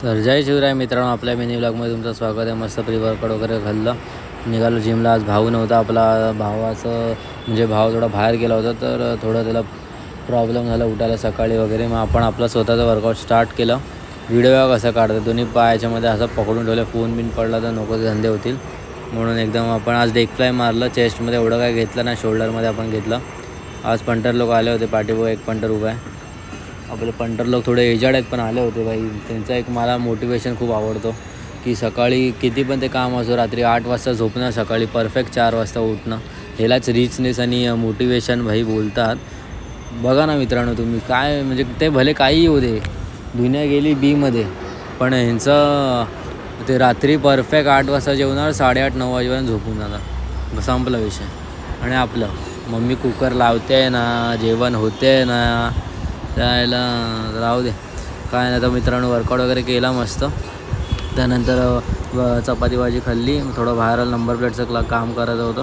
तर जय शिवराय मित्रांनो, आपल्या मिनी ब्लॉगमध्ये तुमचं स्वागत आहे. मस्त प्री वर्कआउट वगैरे घाललं, निघालो जिमला. आज भाऊ नव्हता आपला. भावाचं म्हणजे भाव थोडा बाहेर गेला होता, तर थोडं त्याला प्रॉब्लेम झाला उठायला सकाळी वगैरे. मग आपण आपला स्वतःचं वर्कआउट स्टार्ट केलं. व्हिडिओ कसा काढतो, दोन्ही पायाच्यामध्ये असं पकडून ठेवलं. फोन बिन पडला तर नको धंदे होतील म्हणून एकदम आपण आज डेक फ्लाय मारलं. चेस्टमध्ये एवढं काय घेतलं नाही, शोल्डरमध्ये आपण घेतलं. आज पंटर लोक आले होते, पाठीबोग एक पंटर उभा आहे. आपले पंटर लोक थोडे एजड आहेत पण आले होते भाई. त्यांचा एक मला मोटिवेशन खूप आवडतो की सकाळी किती पण ते काम असो, रात्री 8 वाजता झोपणं, सकाळी परफेक्ट 4 वाजता उठणं, ह्यालाच रिचनेस आणि मोटिवेशन भाई बोलतात. बघा ना मित्रांनो, तुम्ही काय म्हणजे ते भले काही येऊ दे, दुनिया गेली बीमध्ये, पण ह्यांचं ते रात्री परफेक्ट 8 वाजता जेवणार, 8:30-9 वाजेपर्यंत झोपून जाणार, संपला विषय. आणि आपलं मम्मी कुकर लावते ना, जेवण होते ना, त्याला राहू दे काय नाही. तर मित्रांनो वर्कआउट वगैरे केला मस्त. त्यानंतर चपाती भाजी खाल्ली. थोडं बाहेर नंबर प्लेटचं काम करत होतं.